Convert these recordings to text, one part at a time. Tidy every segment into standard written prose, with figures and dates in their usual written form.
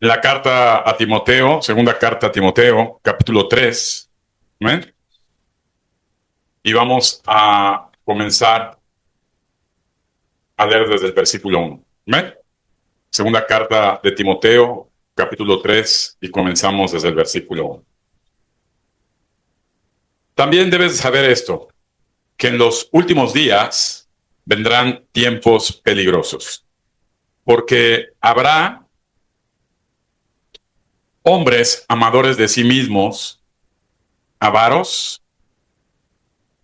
La carta a Timoteo, segunda carta a Timoteo, capítulo 3. ¿Amén? Y vamos a comenzar a leer desde el versículo 1. ¿Amén? Segunda carta de Timoteo, capítulo 3, y comenzamos desde el versículo 1. También debes saber esto, que en los últimos días vendrán tiempos peligrosos, porque habrá hombres amadores de sí mismos, avaros,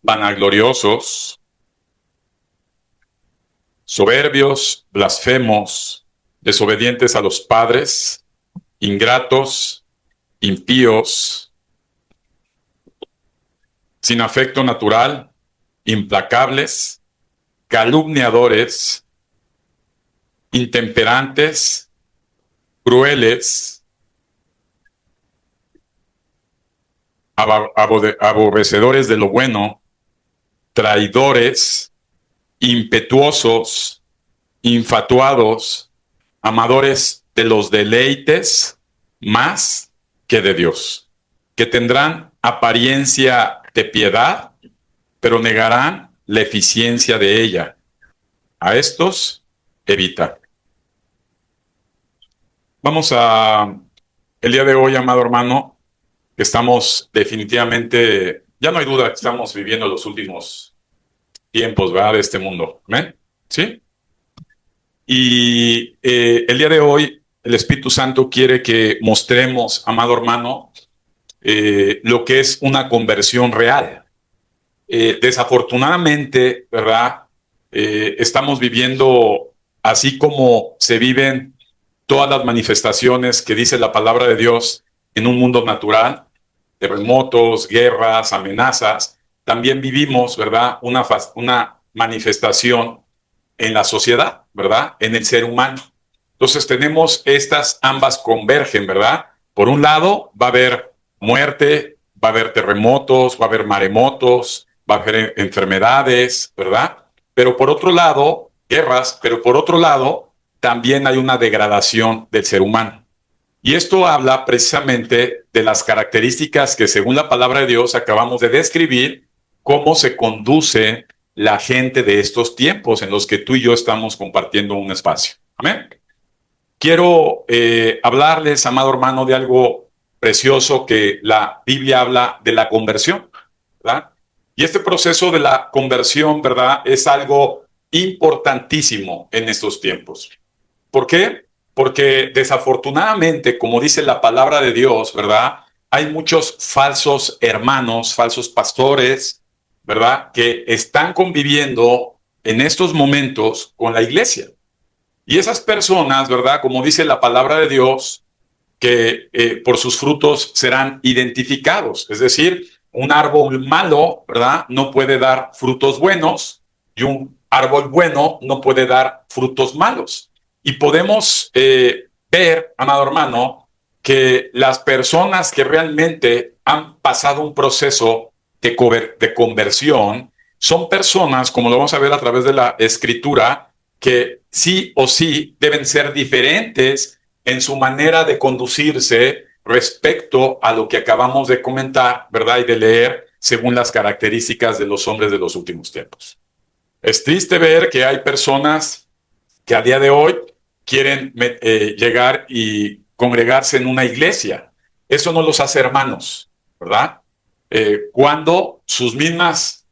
vanagloriosos, soberbios, blasfemos, desobedientes a los padres, ingratos, impíos, sin afecto natural, implacables, calumniadores, intemperantes, crueles, aborrecedores de lo bueno, traidores, impetuosos, infatuados, amadores de los deleites más que de Dios, que tendrán apariencia de piedad, pero negarán la eficiencia de ella. A estos evita. Vamos a el día de hoy, amado hermano, que estamos definitivamente, ya no hay duda que estamos viviendo los últimos tiempos, ¿verdad? De este mundo. ¿Amén? ¿Sí? Y el día de hoy, el Espíritu Santo quiere que mostremos, amado hermano, lo que es una conversión real. Desafortunadamente, ¿verdad? Estamos viviendo así como se viven todas las manifestaciones que dice la palabra de Dios en un mundo natural, terremotos, guerras, amenazas. También vivimos, ¿verdad? Una manifestación en la sociedad, ¿verdad? En el ser humano. Entonces tenemos estas, ambas convergen, ¿verdad? Por un lado va a haber muerte, va a haber terremotos, va a haber maremotos, va a haber enfermedades, ¿verdad? Pero por otro lado, guerras, pero por otro lado, también hay una degradación del ser humano. Y esto habla precisamente de las características que según la palabra de Dios acabamos de describir, cómo se conduce la gente de estos tiempos en los que tú y yo estamos compartiendo un espacio. Amén. Quiero hablarles, amado hermano, de algo precioso que la Biblia habla de la conversión, ¿verdad? Y este proceso de la conversión, ¿verdad? Es algo importantísimo en estos tiempos. ¿Por qué? Porque desafortunadamente, como dice la palabra de Dios, ¿verdad? Hay muchos falsos hermanos, falsos pastores, ¿verdad? Que están conviviendo en estos momentos con la iglesia. Y esas personas, ¿verdad? Como dice la palabra de Dios, que por sus frutos serán identificados. Es decir, un árbol malo, ¿verdad? No puede dar frutos buenos y un árbol bueno no puede dar frutos malos. Y podemos ver, amado hermano, que las personas que realmente han pasado un proceso de conversión son personas, como lo vamos a ver a través de la escritura, que sí o sí deben ser diferentes en su manera de conducirse respecto a lo que acabamos de comentar, ¿verdad? Y de leer según las características de los hombres de los últimos tiempos. Es triste ver que hay personas que a día de hoy quieren llegar y congregarse en una iglesia. Eso no los hace hermanos, ¿verdad? Cuando sus mismas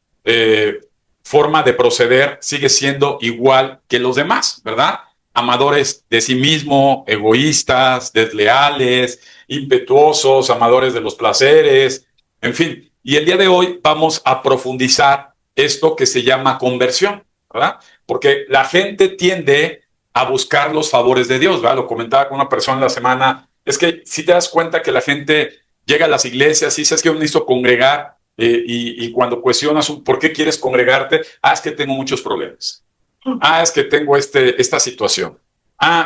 forma de proceder sigue siendo igual que los demás, ¿verdad? Amadores de sí mismo, egoístas, desleales, impetuosos, amadores de los placeres, en fin. Y el día de hoy vamos a profundizar esto que se llama conversión, ¿verdad? Porque la gente tiende a buscar los favores de Dios, ¿verdad? Lo comentaba con una persona la semana, es que si te das cuenta que la gente llega a las iglesias y dices que yo necesito congregar y cuando cuestionas por qué quieres congregarte, es que tengo muchos problemas. Es que tengo esta situación.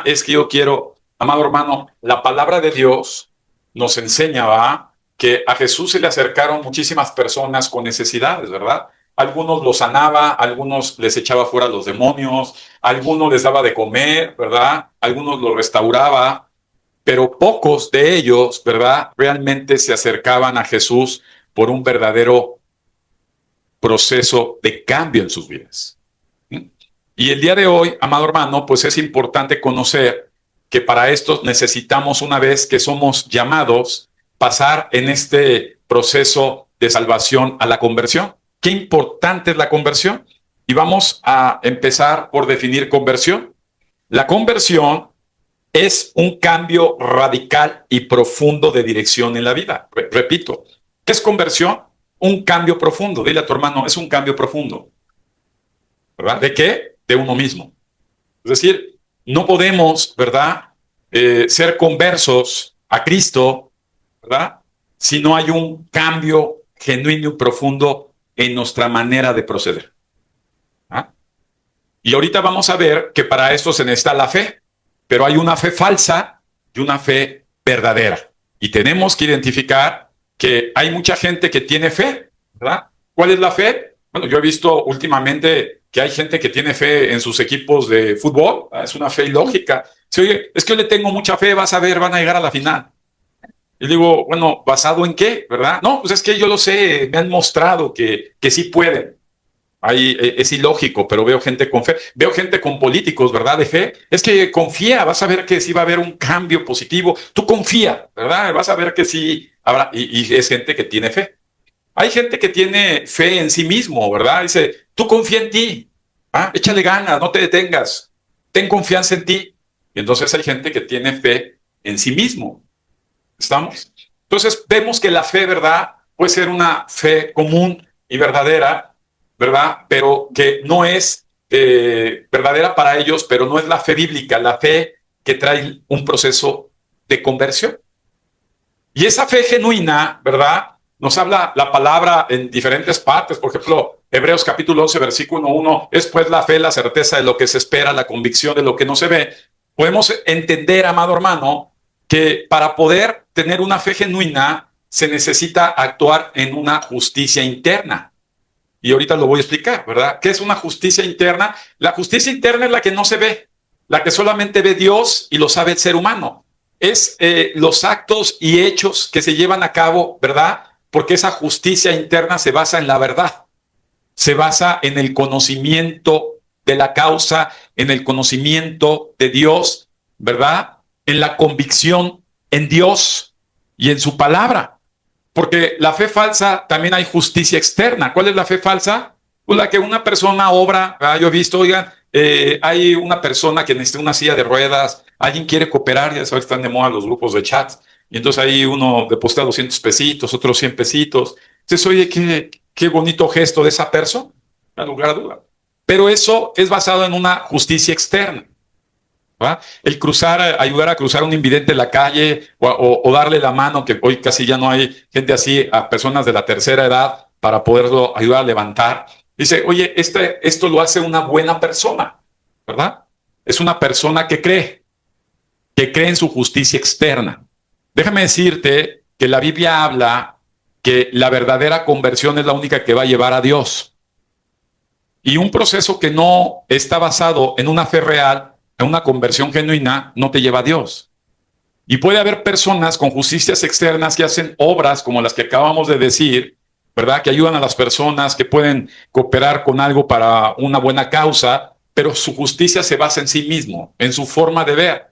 Es que yo quiero, amado hermano, la palabra de Dios nos enseña, ¿va? Que a Jesús se le acercaron muchísimas personas con necesidades, ¿verdad? Algunos los sanaba, algunos les echaba fuera los demonios, algunos les daba de comer, ¿verdad? Algunos los restauraba, pero pocos de ellos, ¿verdad?, realmente se acercaban a Jesús por un verdadero proceso de cambio en sus vidas. Y el día de hoy, amado hermano, pues es importante conocer que para esto necesitamos, una vez que somos llamados, pasar en este proceso de salvación a la conversión. Qué importante es la conversión. Y vamos a empezar por definir conversión. La conversión es un cambio radical y profundo de dirección en la vida. Repito, ¿qué es conversión? Un cambio profundo. Dile a tu hermano, es un cambio profundo. ¿Verdad? ¿De qué? De uno mismo. Es decir, no podemos, ¿verdad?, ser conversos a Cristo, ¿verdad?, si no hay un cambio genuino y profundo en nuestra manera de proceder. ¿Ah? Y ahorita vamos a ver que para esto se necesita la fe, pero hay una fe falsa y una fe verdadera. Y tenemos que identificar que hay mucha gente que tiene fe, ¿verdad? ¿Cuál es la fe? Bueno, yo he visto últimamente que hay gente que tiene fe en sus equipos de fútbol. Es una fe ilógica. Si, oye, es que yo le tengo mucha fe, vas a ver, van a llegar a la final. Y digo, bueno, ¿basado en qué? ¿Verdad? No, pues es que yo lo sé, me han mostrado que sí pueden. Ahí es ilógico, pero veo gente con fe. Veo gente con políticos, ¿verdad? De fe. Es que confía, vas a ver que sí va a haber un cambio positivo. Tú confía, ¿verdad? Vas a ver que sí habrá. Y es gente que tiene fe. Hay gente que tiene fe en sí mismo, ¿verdad? Dice, tú confía en ti. ¿Ah? Échale ganas, no te detengas. Ten confianza en ti. Y entonces hay gente que tiene fe en sí mismo. ¿Estamos? Entonces vemos que la fe, ¿verdad?, puede ser una fe común y verdadera, ¿verdad?, pero que no es verdadera para ellos, pero no es la fe bíblica, la fe que trae un proceso de conversión. Y esa fe genuina, ¿verdad?, nos habla la palabra en diferentes partes. Por ejemplo, Hebreos capítulo 11, versículo 1, es pues la fe, la certeza de lo que se espera, la convicción de lo que no se ve. Podemos entender, amado hermano, que para poder tener una fe genuina se necesita actuar en una justicia interna. Y ahorita lo voy a explicar, ¿verdad? ¿Qué es una justicia interna? La justicia interna es la que no se ve, la que solamente ve Dios y lo sabe el ser humano. Es los actos y hechos que se llevan a cabo, ¿verdad? Porque esa justicia interna se basa en la verdad, se basa en el conocimiento de la causa, en el conocimiento de Dios, ¿verdad?, en la convicción en Dios y en su palabra. Porque la fe falsa también hay justicia externa. ¿Cuál es la fe falsa? Pues la que una persona obra. Yo he visto, oigan, hay una persona que necesita una silla de ruedas, alguien quiere cooperar, ya sabes que están de moda los grupos de chat, y entonces ahí uno deposita 200 pesitos, otros 100 pesitos. Entonces, oye, qué bonito gesto de esa persona, en lugar de duda. Pero eso es basado en una justicia externa. ¿Va? El cruzar, ayudar a cruzar a un invidente en la calle o darle la mano, que hoy casi ya no hay gente así, a personas de la tercera edad para poderlo ayudar a levantar. Dice, oye, esto lo hace una buena persona, ¿verdad? Es una persona que cree en su justicia externa. Déjame decirte que la Biblia habla que la verdadera conversión es la única que va a llevar a Dios. Y un proceso que no está basado en una fe real, en una conversión genuina, no te lleva a Dios. Y puede haber personas con justicias externas que hacen obras como las que acabamos de decir, ¿verdad?, que ayudan a las personas, que pueden cooperar con algo para una buena causa, pero su justicia se basa en sí mismo, en su forma de ver,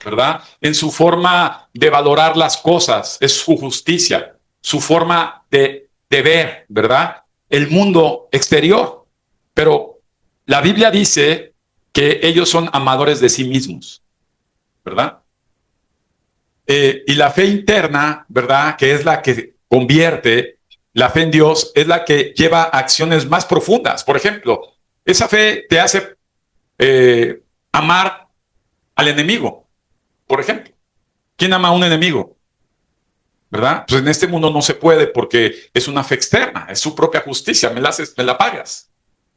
¿verdad?, en su forma de valorar las cosas, es su justicia, su forma de ver, ¿verdad?, el mundo exterior. Pero la Biblia dice que ellos son amadores de sí mismos, ¿verdad? Y la fe interna, ¿verdad?, que es la que convierte, la fe en Dios es la que lleva a acciones más profundas. Por ejemplo, esa fe te hace amar al enemigo, por ejemplo. ¿Quién ama a un enemigo? ¿Verdad? Pues en este mundo no se puede porque es una fe externa, es su propia justicia, me la pagas.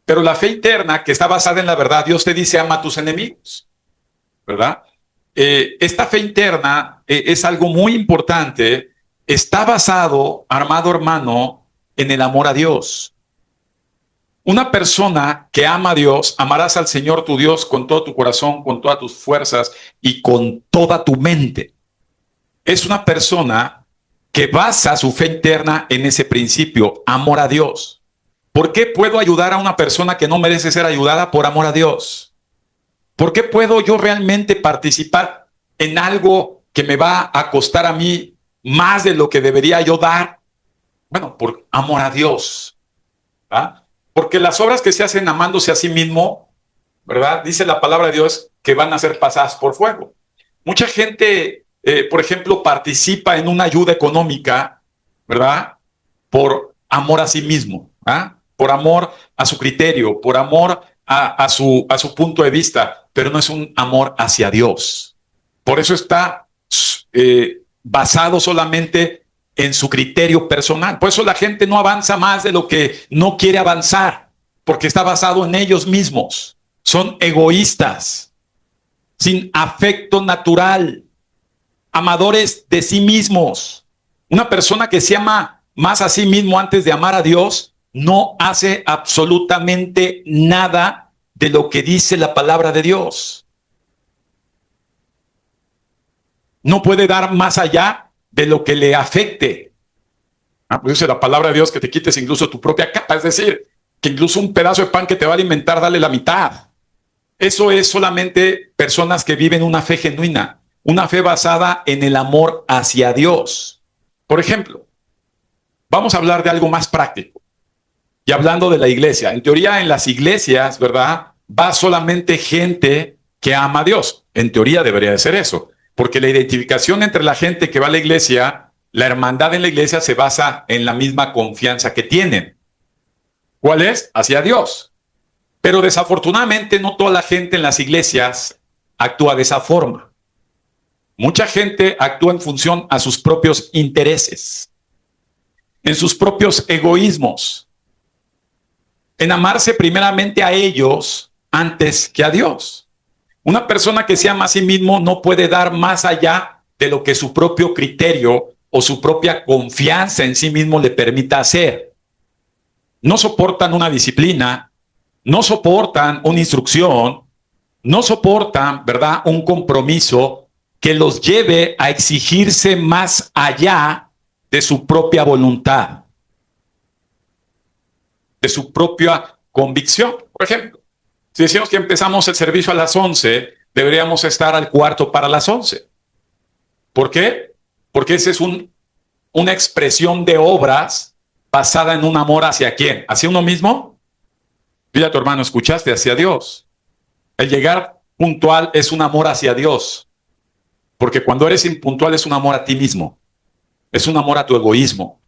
Pero la fe interna, que está basada en la verdad, Dios te dice, ama a tus enemigos, ¿verdad? Esta fe interna es algo muy importante, está basado, amado hermano, en el amor a Dios. Una persona que ama a Dios, amarás al Señor tu Dios con todo tu corazón, con todas tus fuerzas y con toda tu mente. es una persona que basa su fe interna en ese principio, amor a Dios. ¿Por qué puedo ayudar a una persona que no merece ser ayudada por amor a Dios? ¿Por qué puedo yo realmente participar en algo que me va a costar a mí más de lo que debería yo dar? Bueno, por amor a Dios. ¿Verdad? Porque las obras que se hacen amándose a sí mismo, ¿verdad? Dice la palabra de Dios que van a ser pasadas por fuego. Mucha gente, por ejemplo, participa en una ayuda económica, ¿verdad? Por amor a sí mismo, ¿ah? Por amor a su criterio, por amor a su punto de vista, pero no es un amor hacia Dios. Por eso está basado solamente en su criterio personal. Por eso la gente no avanza más de lo que no quiere avanzar, porque está basado en ellos mismos. Son egoístas, sin afecto natural, amadores de sí mismos. Una persona que se ama más a sí mismo antes de amar a Dios no hace absolutamente nada de lo que dice la palabra de Dios. No puede dar más allá de lo que le afecte. Pues dice la palabra de Dios que te quites incluso tu propia capa, es decir, que incluso un pedazo de pan que te va a alimentar, dale la mitad. Eso es solamente personas que viven una fe genuina, una fe basada en el amor hacia Dios. Por ejemplo, vamos a hablar de algo más práctico. Y hablando de la iglesia, en teoría en las iglesias, ¿verdad? Va solamente gente que ama a Dios. En teoría debería de ser eso, porque la identificación entre la gente que va a la iglesia, la hermandad en la iglesia se basa en la misma confianza que tienen. ¿Cuál es? Hacia Dios. Pero desafortunadamente no toda la gente en las iglesias actúa de esa forma. Mucha gente actúa en función a sus propios intereses, en sus propios egoísmos, en amarse primeramente a ellos antes que a Dios. Una persona que se ama a sí mismo no puede dar más allá de lo que su propio criterio o su propia confianza en sí mismo le permita hacer. No soportan una disciplina, no soportan una instrucción, no soportan, ¿verdad?, un compromiso que los lleve a exigirse más allá de su propia voluntad, de su propia convicción. Por ejemplo, si decimos que empezamos el servicio a las 11, deberíamos estar al cuarto para las 11. ¿Por qué? Porque esa es una expresión de obras basada en un amor hacia quién, hacia uno mismo. Dile a tu hermano, escuchaste, hacia Dios. El llegar puntual es un amor hacia Dios, porque cuando eres impuntual es un amor a ti mismo, es un amor a tu egoísmo,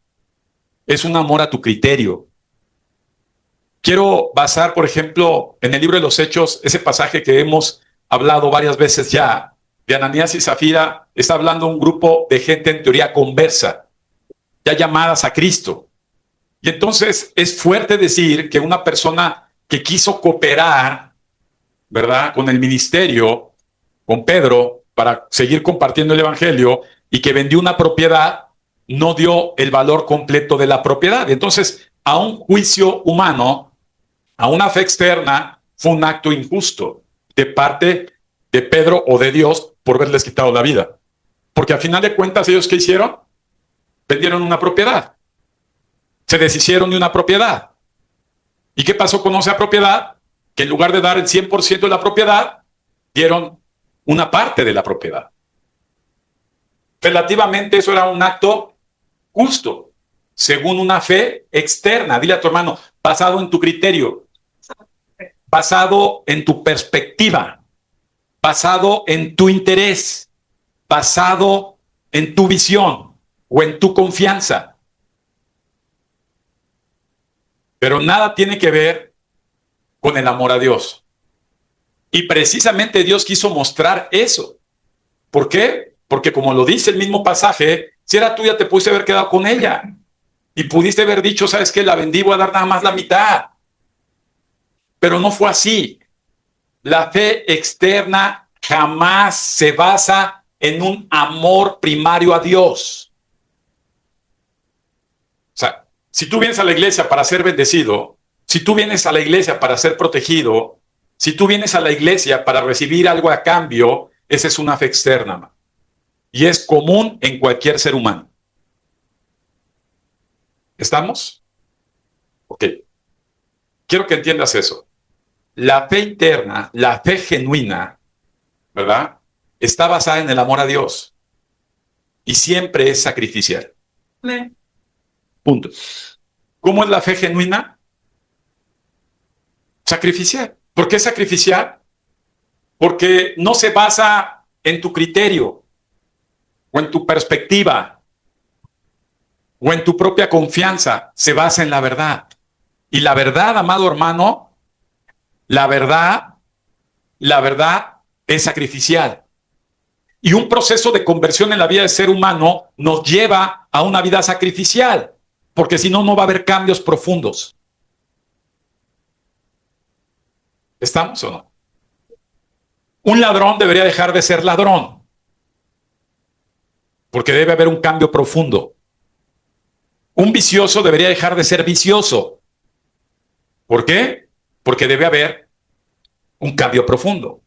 es un amor a tu criterio. Quiero basar, por ejemplo, en el libro de los Hechos, ese pasaje que hemos hablado varias veces ya, de Ananías y Zafira. Está hablando un grupo de gente en teoría conversa, ya llamadas a Cristo. Y entonces es fuerte decir que una persona que quiso cooperar, ¿verdad?, con el ministerio, con Pedro, para seguir compartiendo el evangelio, y que vendió una propiedad, no dio el valor completo de la propiedad. Entonces, a un juicio humano, a una fe externa, fue un acto injusto de parte de Pedro o de Dios por haberles quitado la vida. Porque al final de cuentas, ¿ellos qué hicieron? Vendieron una propiedad. Se deshicieron de una propiedad. ¿Y qué pasó con esa propiedad? Que en lugar de dar el 100% de la propiedad, dieron una parte de la propiedad. Relativamente eso era un acto justo, según una fe externa. Dile a tu hermano, basado en tu criterio, basado en tu perspectiva, basado en tu interés, basado en tu visión o en tu confianza. Pero nada tiene que ver con el amor a Dios. Y precisamente Dios quiso mostrar eso. ¿Por qué? Porque como lo dice el mismo pasaje, si era tuya te pudiste haber quedado con ella. Y pudiste haber dicho, ¿sabes qué? La vendí, voy a dar nada más la mitad. Pero no fue así. La fe externa jamás se basa en un amor primario a Dios. O sea, si tú vienes a la iglesia para ser bendecido, si tú vienes a la iglesia para ser protegido, si tú vienes a la iglesia para recibir algo a cambio, esa es una fe externa. y es común en cualquier ser humano. ¿Estamos? Ok. Quiero que entiendas eso. La fe interna, la fe genuina, ¿verdad? Está basada en el amor a Dios y siempre es sacrificial. Punto. ¿Cómo es la fe genuina? Sacrificial. ¿Por qué sacrificial? Porque no se basa en tu criterio o en tu perspectiva o en tu propia confianza, se basa en la verdad. Y la verdad, amado hermano, la verdad es sacrificial. Y un proceso de conversión en la vida del ser humano nos lleva a una vida sacrificial, porque si no, no va a haber cambios profundos. ¿Estamos o no? Un ladrón debería dejar de ser ladrón, porque debe haber un cambio profundo. Un vicioso debería dejar de ser vicioso. ¿Por qué? Porque debe haber un cambio profundo.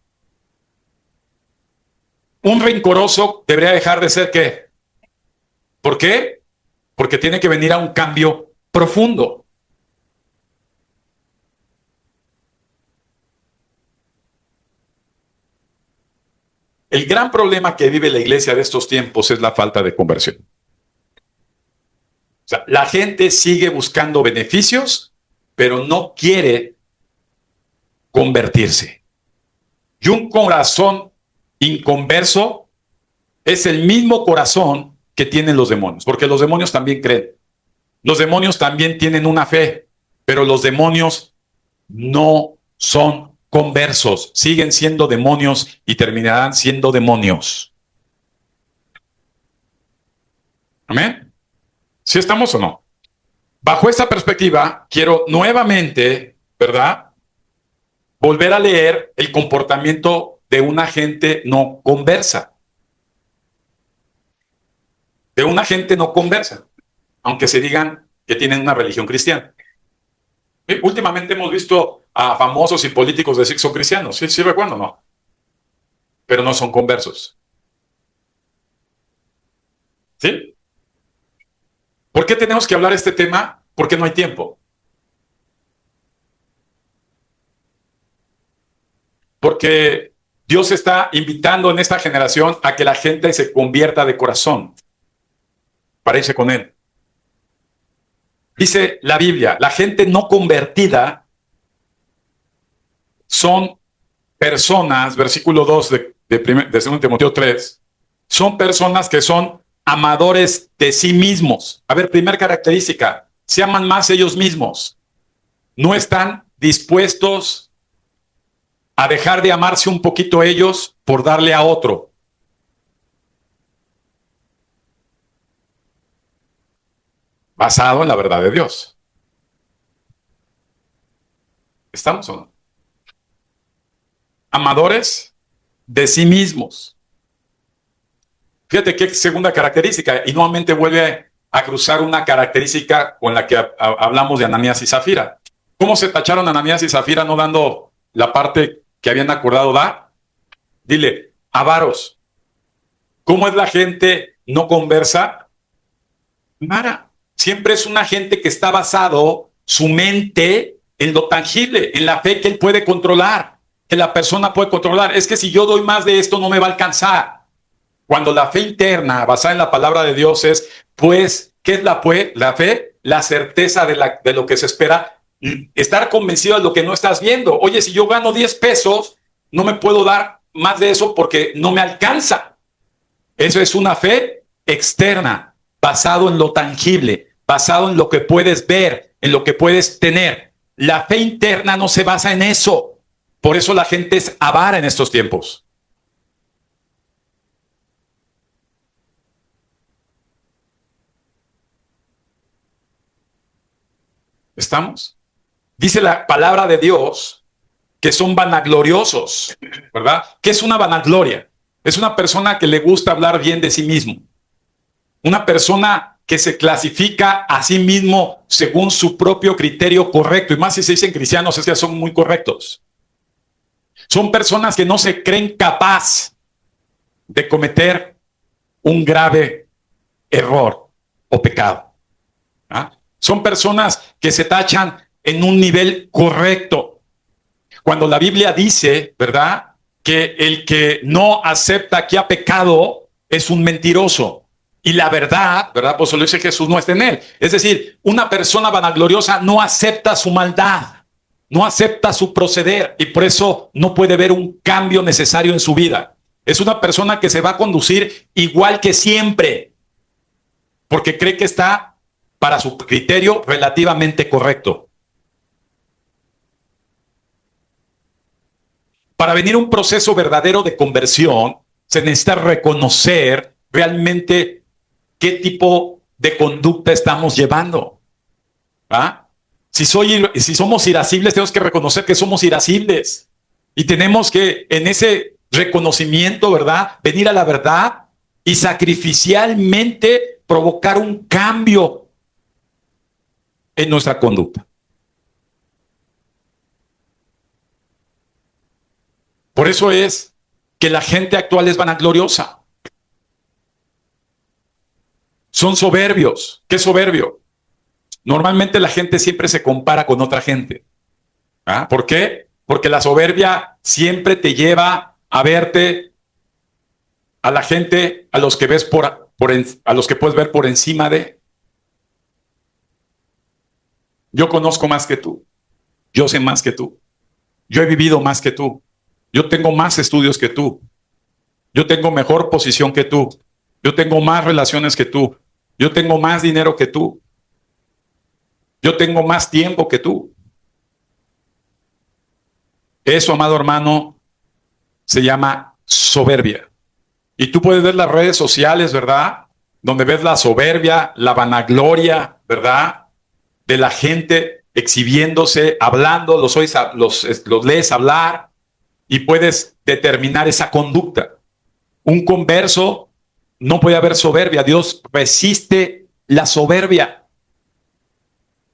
Un rencoroso debería dejar de ser ¿qué? ¿Por qué? Porque tiene que venir a un cambio profundo. El gran problema que vive la iglesia de estos tiempos es la falta de conversión. O sea, la gente sigue buscando beneficios, pero no quiere convertirse. Y un corazón inconverso es el mismo corazón que tienen los demonios, porque los demonios también creen. Los demonios también tienen una fe, pero los demonios no son conversos, siguen siendo demonios y terminarán siendo demonios. ¿Amén? ¿Sí estamos o no? Bajo esta perspectiva, quiero nuevamente, ¿verdad?, volver a leer el comportamiento de una gente no conversa. De una gente no conversa, aunque se digan que tienen una religión cristiana. Últimamente hemos visto a famosos y políticos decir que son cristianos. Sí recuerdo, ¿no? Pero no son conversos. ¿Sí? ¿Por qué tenemos que hablar de este tema? Porque no hay tiempo. Porque Dios está invitando en esta generación a que la gente se convierta de corazón. Parece con Él. Dice la Biblia, la gente no convertida son personas, versículo 2 de 2 Timoteo 3, son personas que son amadores de sí mismos. A ver, primera característica, se aman más ellos mismos. No están dispuestos a dejar de amarse un poquito ellos por darle a otro. Basado en la verdad de Dios. ¿Estamos o no? Amadores de sí mismos. Fíjate qué segunda característica, y nuevamente vuelve a cruzar una característica con la que hablamos de Ananías y Zafira. ¿Cómo se tacharon Ananías y Zafira no dando la parte que habían acordado dar? Dile, avaros. ¿Cómo es la gente no conversa? Nada. Siempre es una gente que está basado su mente en lo tangible, en la fe que él puede controlar, que la persona puede controlar. Es que si yo doy más de esto no me va a alcanzar. Cuando la fe interna, basada en la palabra de Dios es, pues, ¿qué es la fe? La certeza de lo que se espera, estar convencido de lo que no estás viendo. Oye, si yo gano 10 pesos, no me puedo dar más de eso porque no me alcanza. Eso es una fe externa, basado en lo tangible, basado en lo que puedes ver, en lo que puedes tener. La fe interna no se basa en eso. Por eso la gente es avara en estos tiempos. ¿Estamos? Dice la palabra de Dios que son vanagloriosos, ¿verdad? ¿Qué es una vanagloria? Es una persona que le gusta hablar bien de sí mismo. Una persona que se clasifica a sí mismo según su propio criterio correcto. Y más si se dicen cristianos, es que son muy correctos. Son personas que no se creen capaz de cometer un grave error o pecado. ¿Ah? Son personas que se tachan en un nivel correcto. Cuando la Biblia dice, ¿verdad?, que el que no acepta que ha pecado es un mentiroso. Y la verdad, ¿verdad?, pues lo dice Jesús, no está en él. Es decir, una persona vanagloriosa no acepta su maldad, no acepta su proceder, y por eso no puede ver un cambio necesario en su vida. Es una persona que se va a conducir igual que siempre, porque cree que está, para su criterio, relativamente correcto. Para venir un proceso verdadero de conversión, se necesita reconocer realmente qué tipo de conducta estamos llevando. ¿Ah? Si somos irascibles, tenemos que reconocer que somos irascibles. Y tenemos que, en ese reconocimiento, ¿verdad?, venir a la verdad y sacrificialmente provocar un cambio en nuestra conducta. Por eso es que la gente actual es vanagloriosa. Son soberbios. ¿Qué es soberbio? Normalmente la gente siempre se compara con otra gente. ¿Ah? ¿Por qué? Porque la soberbia siempre te lleva a verte a la gente, a los que ves a los que puedes ver por encima de. Yo conozco más que tú. Yo sé más que tú. Yo he vivido más que tú. Yo tengo más estudios que tú. Yo tengo mejor posición que tú. Yo tengo más relaciones que tú. Yo tengo más dinero que tú. Yo tengo más tiempo que tú. Eso, amado hermano, se llama soberbia. Y tú puedes ver las redes sociales, ¿verdad?, donde ves la soberbia, la vanagloria, ¿verdad?, de la gente exhibiéndose, hablando, los lees hablar y puedes determinar esa conducta. Un converso no puede haber soberbia. Dios resiste la soberbia.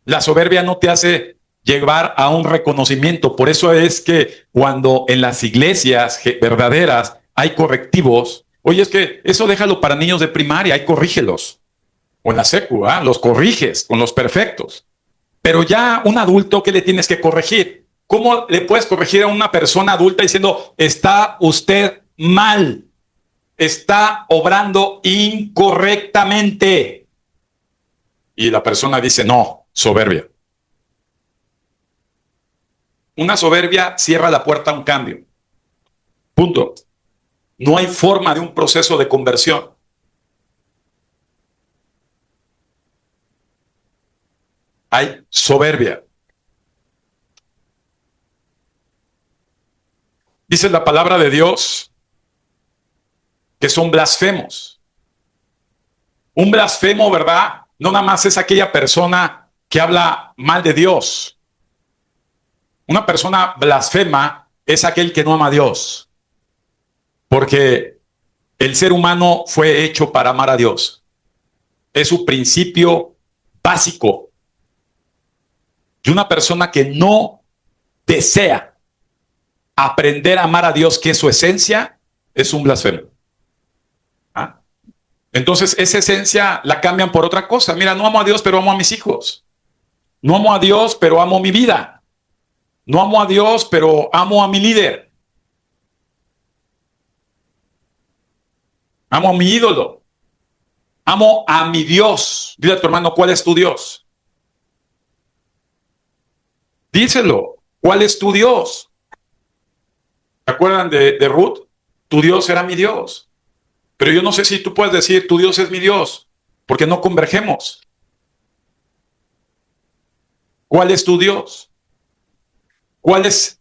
La soberbia no te hace llevar a un reconocimiento. Por eso es que cuando en las iglesias verdaderas hay correctivos, oye, es que eso déjalo para niños de primaria, ahí corrígelos. O en la secu, los corriges con los perfectos. Pero ya un adulto, ¿qué le tienes que corregir? ¿Cómo le puedes corregir a una persona adulta diciendo, está usted mal, está obrando incorrectamente? Y la persona dice, no, soberbia. Una soberbia cierra la puerta a un cambio. Punto. No hay forma de un proceso de conversión. Hay soberbia. Dice la palabra de Dios que son blasfemos. Un blasfemo, ¿verdad?, no nada más es aquella persona que habla mal de Dios. Una persona blasfema es aquel que no ama a Dios. Porque el ser humano fue hecho para amar a Dios. Es su principio básico. Y una persona que no desea aprender a amar a Dios, que es su esencia, es un blasfemo. ¿Ah? Entonces, esa esencia la cambian por otra cosa. Mira, no amo a Dios, pero amo a mis hijos. No amo a Dios, pero amo mi vida. No amo a Dios, pero amo a mi líder. Amo a mi ídolo. Amo a mi Dios. Dile a tu hermano, ¿cuál es tu Dios? Díselo. ¿Cuál es tu Dios? ¿Se acuerdan de Ruth? Tu Dios era mi Dios. Pero yo no sé si tú puedes decir, tu Dios es mi Dios, porque no convergemos. ¿Cuál es tu Dios? ¿Cuál es?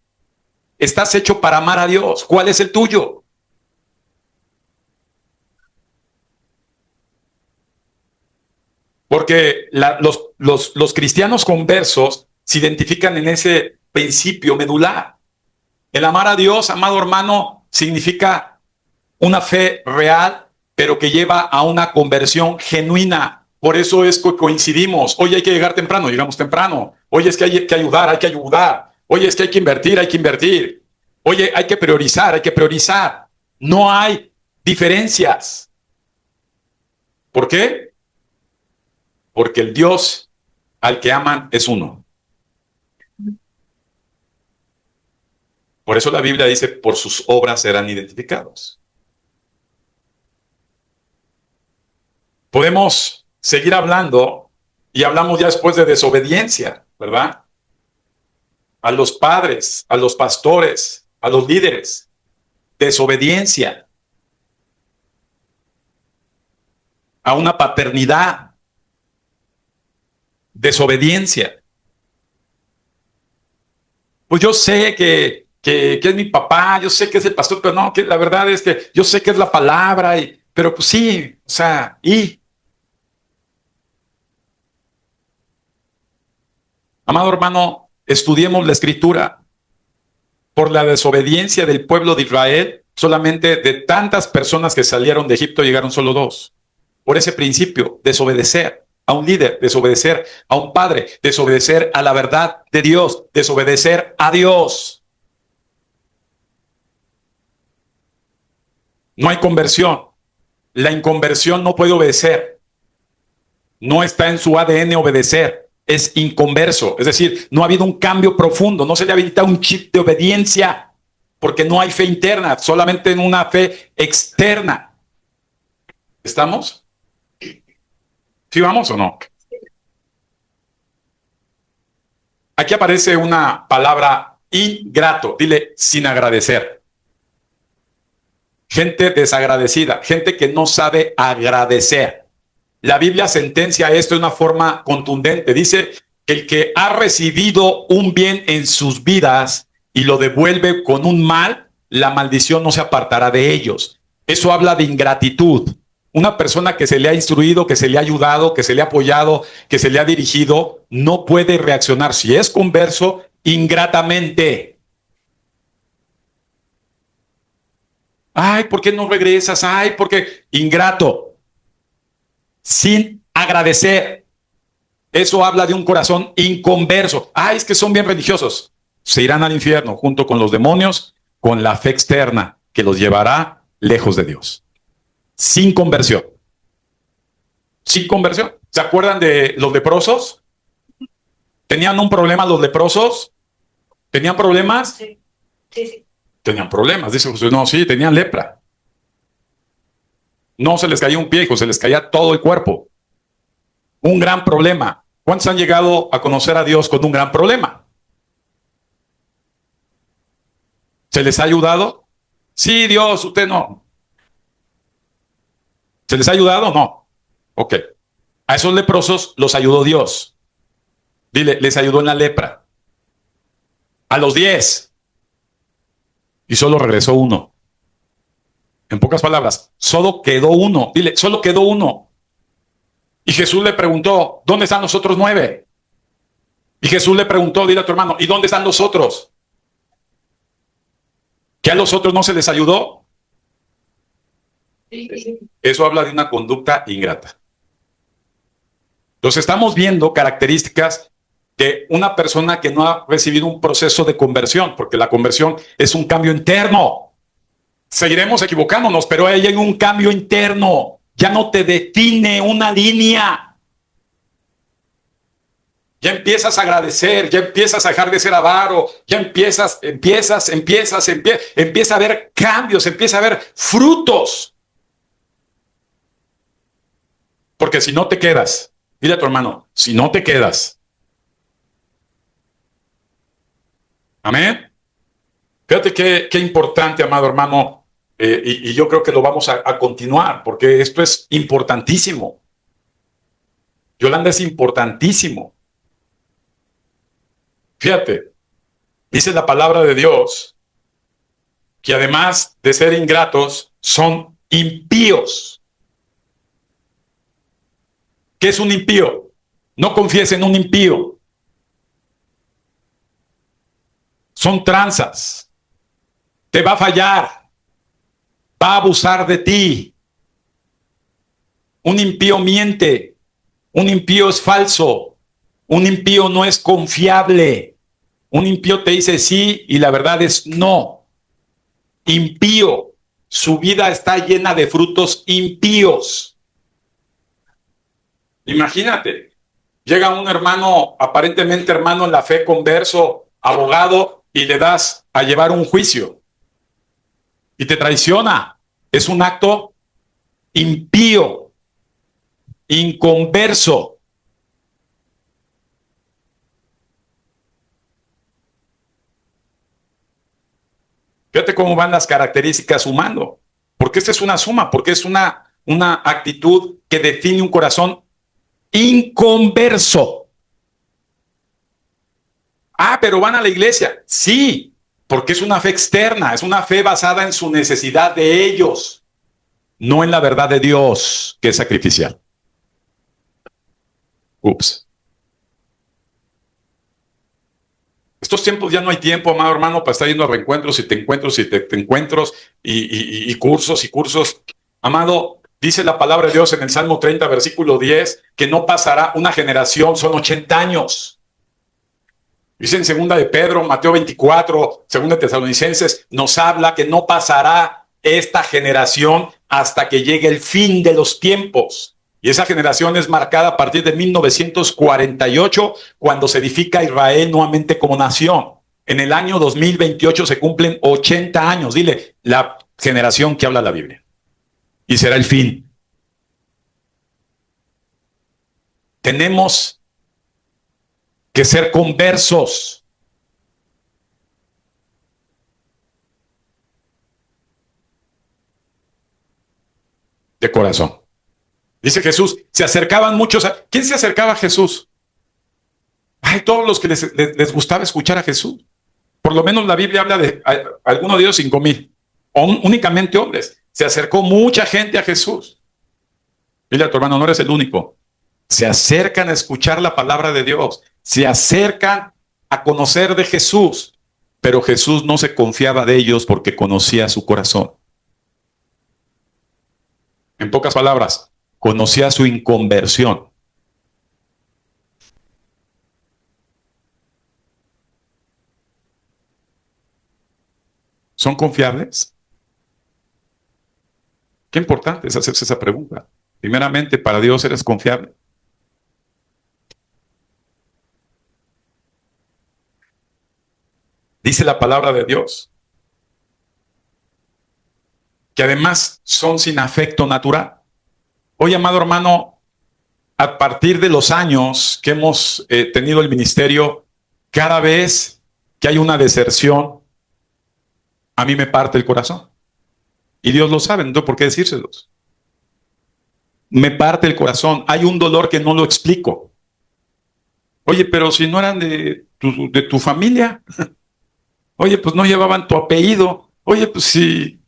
Estás hecho para amar a Dios. ¿Cuál es el tuyo? Porque los cristianos conversos se identifican en ese principio medular. El amar a Dios, amado hermano, significa una fe real, pero que lleva a una conversión genuina. Por eso es que coincidimos. Hoy hay que llegar temprano, llegamos temprano. Hoy es que hay que ayudar, hay que ayudar. Oye, es que hay que invertir, hay que invertir. Oye, hay que priorizar, hay que priorizar. No hay diferencias. ¿Por qué? Porque el Dios al que aman es uno. Por eso la Biblia dice, por sus obras serán identificados. Podemos seguir hablando y hablamos ya después de desobediencia, ¿verdad? A los padres, a los pastores, a los líderes. Desobediencia. A una paternidad. Desobediencia. Pues yo sé que es mi papá, yo sé que es el pastor, pero no, que la verdad es que yo sé que es la palabra, pero pues sí, o sea, amado hermano, estudiemos la escritura. Por la desobediencia del pueblo de Israel, solamente de tantas personas que salieron de Egipto llegaron solo 2. Por ese principio, desobedecer a un líder, desobedecer a un padre, desobedecer a la verdad de Dios, desobedecer a Dios. No hay conversión. La inconversión no puede obedecer. No está en su ADN obedecer. Es inconverso. Es decir, no ha habido un cambio profundo. No se le ha habilitado un chip de obediencia porque no hay fe interna, solamente en una fe externa. ¿Estamos? ¿Sí vamos o no? Aquí aparece una palabra ingrato. Dile sin agradecer. Gente desagradecida, gente que no sabe agradecer. La Biblia sentencia esto de una forma contundente. Dice que el que ha recibido un bien en sus vidas y lo devuelve con un mal, la maldición no se apartará de ellos. Eso habla de ingratitud. Una persona que se le ha instruido, que se le ha ayudado, que se le ha apoyado, que se le ha dirigido, no puede reaccionar, si es converso, ingratamente. Ay, ¿por qué no regresas? Ay, ¿por qué? Ingrato. Sin agradecer. Eso habla de un corazón inconverso. Ay, es que son bien religiosos. Se irán al infierno junto con los demonios, con la fe externa que los llevará lejos de Dios. Sin conversión. Sin conversión. ¿Se acuerdan de los leprosos? ¿Tenían un problema los leprosos? ¿Tenían problemas? Sí, sí, sí. Tenían problemas. Dice Jesús, no, sí, tenían lepra. No se les caía un pie, se les caía todo el cuerpo. Un gran problema. ¿Cuántos han llegado a conocer a Dios con un gran problema? ¿Se les ha ayudado? Sí, Dios, usted no. ¿Se les ha ayudado? No. Ok. A esos leprosos los ayudó Dios. Dile, les ayudó en la lepra. A los 10. Y solo regresó uno. En pocas palabras, solo quedó uno. Dile, solo quedó uno. Y Jesús le preguntó, ¿dónde están los otros 9? Y Jesús le preguntó, dile a tu hermano, ¿y dónde están los otros? ¿Que a los otros no se les ayudó? Eso habla de una conducta ingrata. Entonces estamos viendo características de una persona que no ha recibido un proceso de conversión, porque la conversión es un cambio interno. Seguiremos equivocándonos, pero ahí hay un cambio interno. Ya no te define una línea. Ya empiezas a agradecer, ya empiezas a dejar de ser avaro, ya empieza a haber cambios, empieza a haber frutos. Porque si no te quedas, dile a tu hermano, si no te quedas. Amén. Fíjate qué importante, amado hermano, y yo creo que lo vamos a continuar, porque esto es importantísimo. Yolanda, es importantísimo. Fíjate, dice la palabra de Dios que además de ser ingratos, son impíos. ¿Qué es un impío? No confíes en un impío. Son tranzas. Te va a fallar. Va a abusar de ti. Un impío miente. Un impío es falso. Un impío no es confiable. Un impío te dice sí y la verdad es no. Impío. Su vida está llena de frutos impíos. Imagínate, llega un hermano, aparentemente hermano en la fe, converso, abogado, y le das a llevar un juicio y te traiciona. Es un acto impío, inconverso. Fíjate cómo van las características sumando. Porque esta es una suma, porque es una actitud que define un corazón inconverso. Ah, pero van a la iglesia. Sí, porque es una fe externa, es una fe basada en su necesidad de ellos, no en la verdad de Dios, que es sacrificial. Ups. Estos tiempos ya no hay tiempo, amado hermano, para estar yendo a reencuentros y te encuentros y te encuentros y cursos y cursos. Amado, dice la palabra de Dios en el Salmo 30, versículo 10, que no pasará una generación, son 80 años. Dice en segunda de Pedro, Mateo 24, segunda de Tesalonicenses, nos habla que no pasará esta generación hasta que llegue el fin de los tiempos. Y esa generación es marcada a partir de 1948, cuando se edifica Israel nuevamente como nación. En el año 2028 se cumplen 80 años. Dile, la generación que habla la Biblia. Y será el fin. Tenemos que ser conversos. De corazón. Dice Jesús, se acercaban muchos. ¿Quién se acercaba a Jesús? Ay, todos los que les gustaba escuchar a Jesús. Por lo menos la Biblia habla de algunos de ellos 5,000. Únicamente hombres. Se acercó mucha gente a Jesús. Dile a tu hermano, no eres el único. Se acercan a escuchar la palabra de Dios. Se acercan a conocer de Jesús. Pero Jesús no se confiaba de ellos porque conocía su corazón. En pocas palabras, conocía su inconversión. ¿Son confiables? Qué importante es hacerse esa pregunta. Primeramente, ¿para Dios eres confiable? Dice la palabra de Dios que además son sin afecto natural. Hoy, amado hermano, a partir de los años que hemos tenido el ministerio, cada vez que hay una deserción, a mí me parte el corazón. Y Dios lo sabe, no tengo por qué decírselos. Me parte el corazón. Hay un dolor que no lo explico. Oye, pero si no eran de tu familia, oye, pues no llevaban tu apellido. Oye, pues si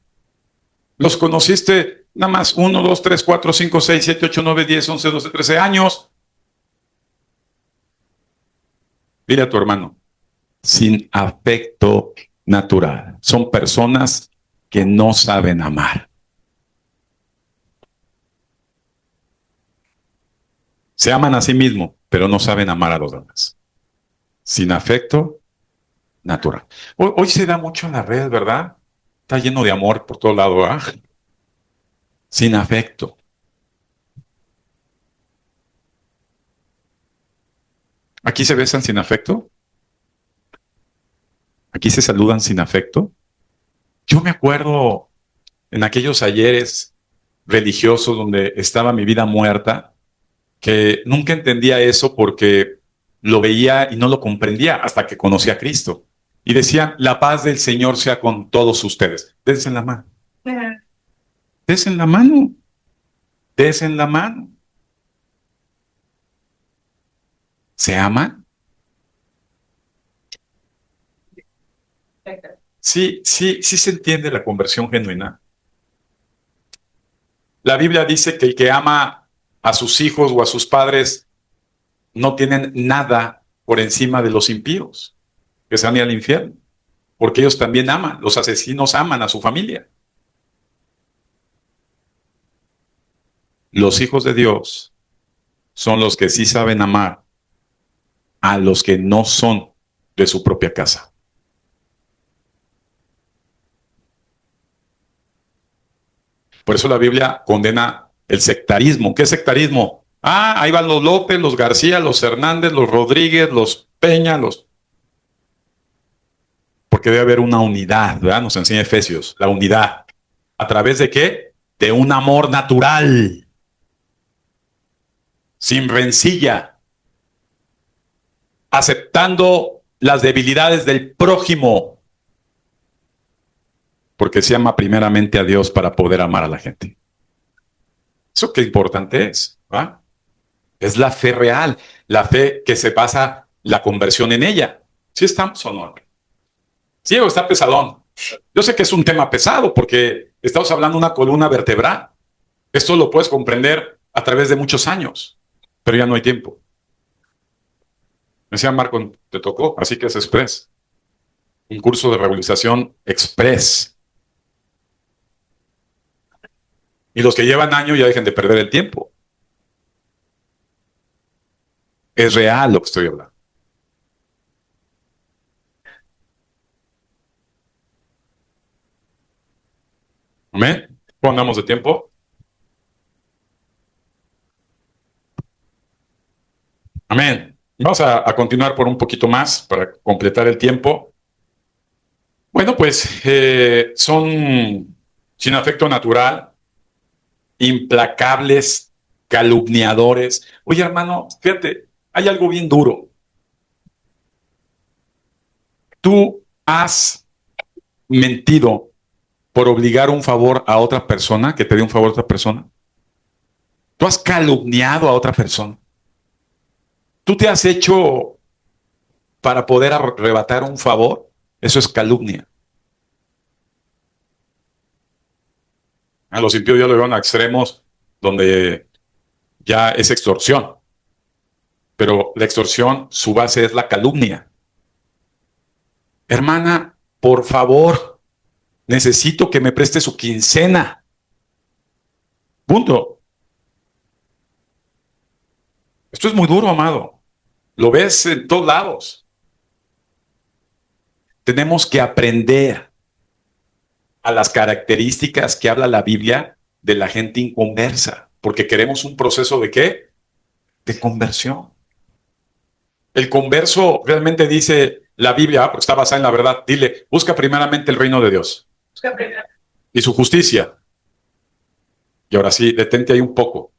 los conociste nada más 1, 2, 3, 4, 5, 6, 7, 8, 9, 10, 11, 12, 13 años. Dile a tu hermano, sin afecto natural. Son personas que no saben amar. Se aman a sí mismos, pero no saben amar a los demás. Sin afecto natural. Hoy se da mucho en las redes, ¿verdad? Está lleno de amor por todo lado, ¿ah? Sin afecto. ¿Aquí se besan sin afecto? ¿Aquí se saludan sin afecto? Yo me acuerdo en aquellos ayeres religiosos donde estaba mi vida muerta, que nunca entendía eso porque lo veía y no lo comprendía hasta que conocí a Cristo. Y decían, la paz del Señor sea con todos ustedes. Dense en la mano. Dense en la mano. Dense en la mano. ¿Se aman? Sí, sí, sí se entiende la conversión genuina. La Biblia dice que el que ama a sus hijos o a sus padres no tienen nada por encima de los impíos, que se van a ir al infierno, porque ellos también aman, los asesinos aman a su familia. Los hijos de Dios son los que sí saben amar a los que no son de su propia casa. Por eso la Biblia condena el sectarismo. ¿Qué es sectarismo? Ah, ahí van los López, los García, los Hernández, los Rodríguez, los Peña, los... Porque debe haber una unidad, ¿verdad? Nos enseña Efesios, la unidad. ¿A través de qué? De un amor natural, sin rencilla, aceptando las debilidades del prójimo, porque se ama primeramente a Dios para poder amar a la gente. Eso qué importante es, ¿va? Es la fe real, la fe que se basa la conversión en ella. ¿Sí estamos o no? Sí, o está pesadón. Yo sé que es un tema pesado porque estamos hablando de una columna vertebral. Esto lo puedes comprender a través de muchos años, pero ya no hay tiempo. Me decía Marco, te tocó, así que es express. Un curso de revalorización express. Y los que llevan años ya dejen de perder el tiempo. Es real lo que estoy hablando. ¿Amén? ¿Cómo andamos de tiempo? Amén. Vamos a continuar por un poquito más para completar el tiempo. Bueno, pues son sin afecto natural, implacables, calumniadores. Oye, hermano, fíjate, hay algo bien duro. Tú has mentido por obligar un favor a otra persona, que te dé un favor a otra persona. Tú has calumniado a otra persona. Tú te has hecho para poder arrebatar un favor. Eso es calumnia. A los impíos ya lo llevan a extremos donde ya es extorsión. Pero la extorsión, su base es la calumnia. Hermana, por favor, necesito que me preste su quincena. Punto. Esto es muy duro, amado. Lo ves en todos lados. Tenemos que aprender a las características que habla la Biblia de la gente inconversa, porque queremos un proceso de ¿qué? De conversión. El converso realmente dice la Biblia, porque está basada en la verdad, dile, busca primeramente el reino de Dios y su justicia. Y ahora sí, detente ahí un poco.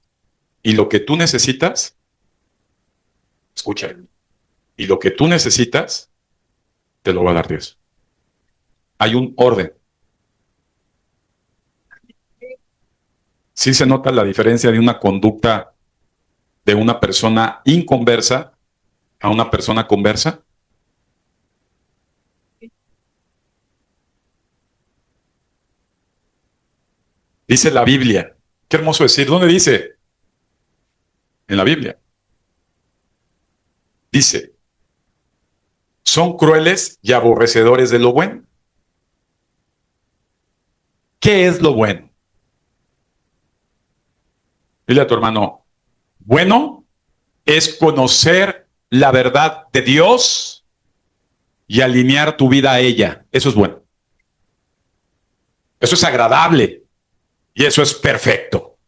Y lo que tú necesitas, escucha, y lo que tú necesitas, te lo va a dar Dios. Hay un orden. Sí se nota la diferencia de una conducta de una persona inconversa a una persona conversa. Dice la Biblia. Qué hermoso decir. ¿Dónde dice? En la Biblia. Dice, son crueles y aborrecedores de lo bueno. ¿Qué es lo bueno? Dile a tu hermano, bueno es conocer la verdad de Dios y alinear tu vida a ella. Eso es bueno. Eso es agradable y eso es perfecto.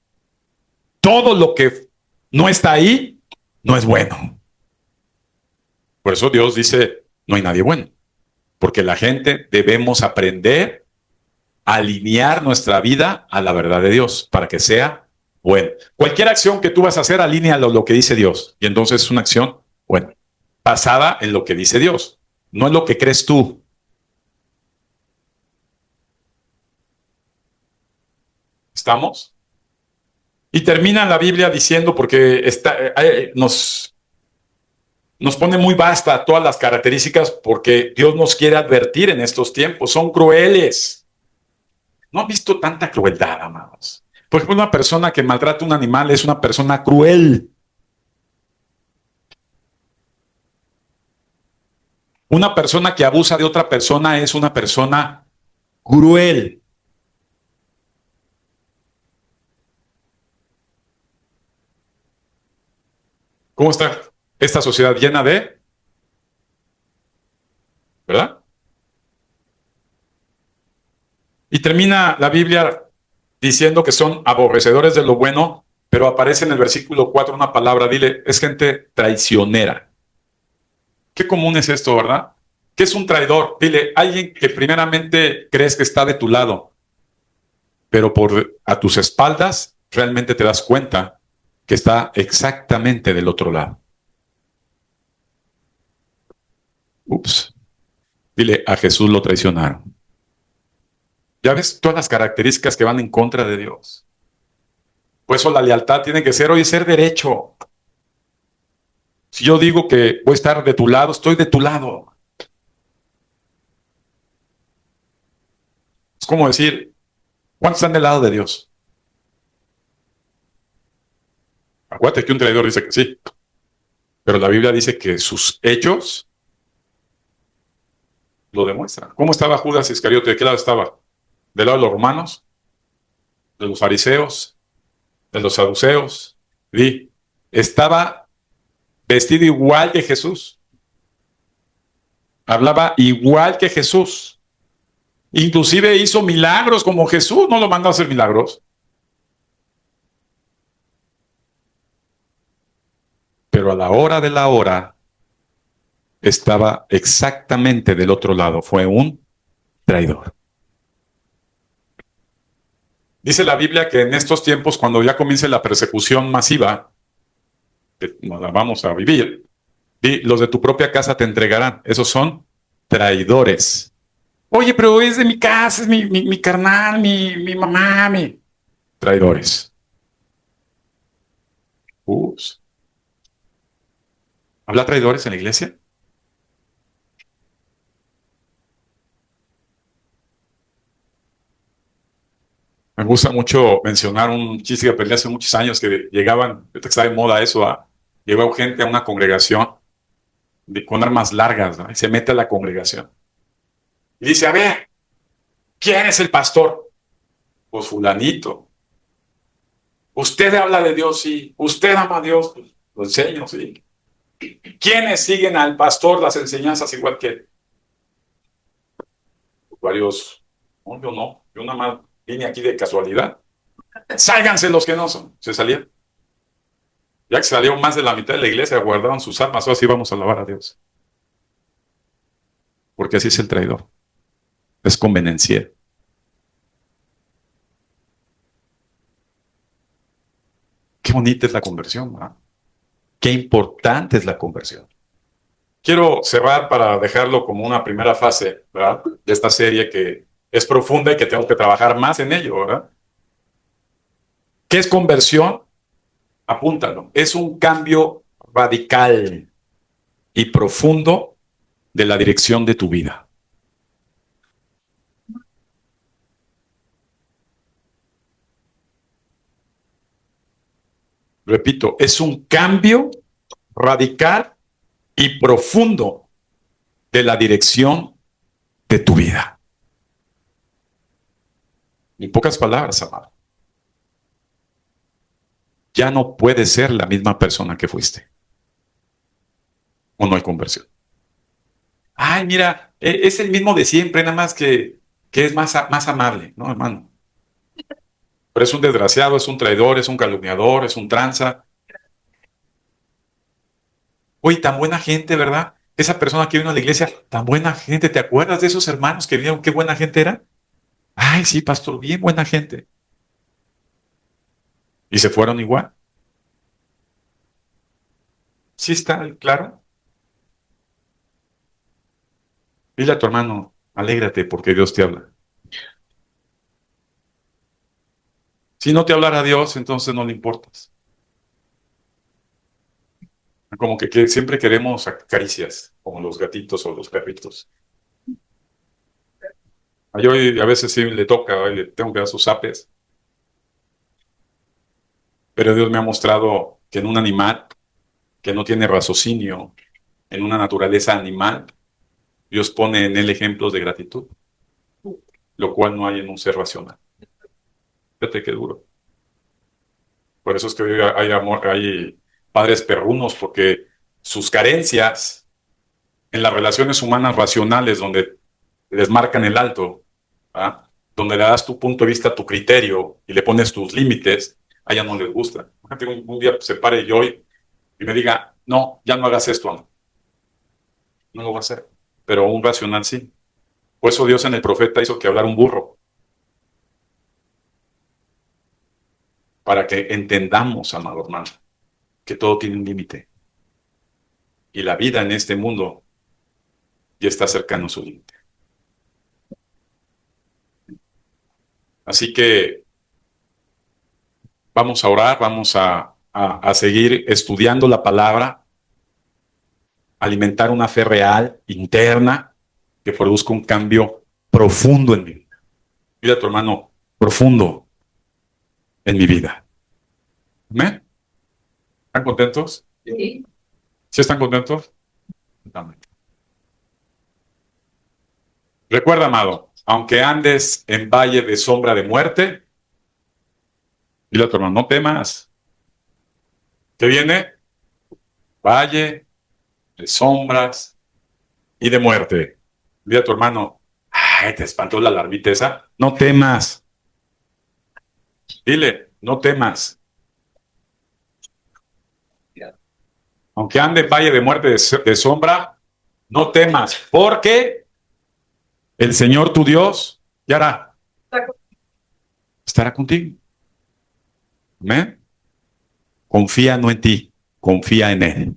Todo lo que no está ahí no es bueno. Por eso Dios dice, no hay nadie bueno. Porque la gente debemos aprender a alinear nuestra vida a la verdad de Dios para que sea bueno. Cualquier acción que tú vas a hacer, alínealo a lo que dice Dios. Y entonces es una acción buena, basada en lo que dice Dios, no en lo que crees tú. ¿Estamos? Y termina la Biblia diciendo, porque nos pone muy vasta todas las características, porque Dios nos quiere advertir en estos tiempos. Son crueles. No han visto tanta crueldad, amados. Por ejemplo, una persona que maltrata a un animal es una persona cruel. Una persona que abusa de otra persona es una persona cruel. ¿Cómo está esta sociedad llena de, verdad? Y termina la Biblia diciendo que son aborrecedores de lo bueno Pero aparece en el versículo 4 una palabra, dile, es gente traicionera. Qué común es esto, ¿verdad? ¿Qué es un traidor? Dile, alguien que primeramente crees que está de tu lado, pero a tus espaldas realmente te das cuenta que está exactamente del otro lado. Ups. Dile, a Jesús lo traicionaron. Ya ves todas las características que van en contra de Dios. Por eso la lealtad tiene que ser, oye, ser derecho. Si yo digo que voy a estar de tu lado, estoy de tu lado. Es como decir, ¿cuántos están del lado de Dios? Acuérdate que un traidor dice que sí, pero la Biblia dice que sus hechos lo demuestran. ¿Cómo estaba Judas Iscariote? ¿De qué lado estaba? ¿Del lado de los romanos? ¿De los fariseos? ¿De los saduceos? Estaba vestido igual que Jesús. Hablaba igual que Jesús. Inclusive hizo milagros como Jesús. No lo mandó a hacer milagros. Pero a la hora de la hora estaba exactamente del otro lado. Fue un traidor. Dice la Biblia que en estos tiempos, cuando ya comience la persecución masiva, que nos la vamos a vivir, y los de tu propia casa te entregarán. Esos son traidores. Oye, pero es de mi casa, es mi carnal, mi mamá, mi... Traidores. Ups. ¿Habla traidores en la iglesia? Me gusta mucho mencionar un chiste que aprendí hace muchos años que llegaban, que está de moda eso, llegó gente a una congregación con armas largas, ¿no? Y se mete a la congregación. Y dice, a ver, ¿quién es el pastor? Pues fulanito. Usted habla de Dios, sí. Usted ama a Dios, pues lo enseño, sí. ¿Quiénes siguen al pastor las enseñanzas igual que él? Varios, no, yo no, yo nada más vine aquí de casualidad. Sálganse los que no son. Se salían. Ya que salió más de la mitad de la iglesia, guardaron sus armas, o así vamos a alabar a Dios. Porque así es el traidor. Es conveniencia. Qué bonita es la conversión, ¿verdad? Qué importante es la conversión. Quiero cerrar para dejarlo como una primera fase, ¿verdad? De esta serie que es profunda y que tengo que trabajar más en ello, ¿verdad? ¿Qué es conversión? Apúntalo. Es un cambio radical y profundo de la dirección de tu vida. Repito, es un cambio radical y profundo de la dirección de tu vida. En pocas palabras, amado. Ya no puedes ser la misma persona que fuiste. O no hay conversión. Ay, mira, es el mismo de siempre, nada más que es más amable, ¿no, hermano? Pero es un desgraciado, es un traidor, es un calumniador, es un tranza. Oye, tan buena gente, ¿verdad? Esa persona que vino a la iglesia, tan buena gente. ¿Te acuerdas de esos hermanos que vieron qué buena gente era? Ay, sí, pastor, bien buena gente. Y se fueron igual. ¿Sí está claro? Dile a tu hermano, alégrate porque Dios te habla. Si no te hablara Dios, entonces no le importas. Como que siempre queremos caricias, como los gatitos o los perritos. Yo a veces sí le toca, le tengo que dar sus apes. Pero Dios me ha mostrado que en un animal que no tiene raciocinio, en una naturaleza animal, Dios pone en él ejemplos de gratitud, lo cual no hay en un ser racional. Fíjate qué duro. Por eso es que hoy hay amor, hay padres perrunos, porque sus carencias en las relaciones humanas racionales, donde les marcan el alto, ¿ah? Donde le das tu punto de vista, tu criterio y le pones tus límites, a ella no les gusta. Imagínate un día se pare yo y me diga, no, ya no hagas esto, amor. No lo va a hacer. Pero un racional sí. Por eso Dios en el profeta hizo que hablara un burro. Para que entendamos, amado hermano, que todo tiene un límite. Y la vida en este mundo ya está cercano a su límite. Así que vamos a orar, vamos a seguir estudiando la palabra, alimentar una fe real, interna, que produzca un cambio profundo en mi vida. Mira a tu hermano, profundo en mi vida. ¿Amén? ¿Están contentos? Sí. ¿Sí están contentos? Amén. Recuerda, amado, aunque andes en valle de sombra de muerte, dile a tu hermano, no temas. ¿Qué viene? Valle de sombras y de muerte. Dile a tu hermano, ay, te espantó la alarmita esa. No temas. Dile, no temas. Aunque ande en valle de muerte de sombra, no temas, porque el Señor tu Dios, ¿qué hará? Estará contigo. Amén. Confía no en ti, confía en Él.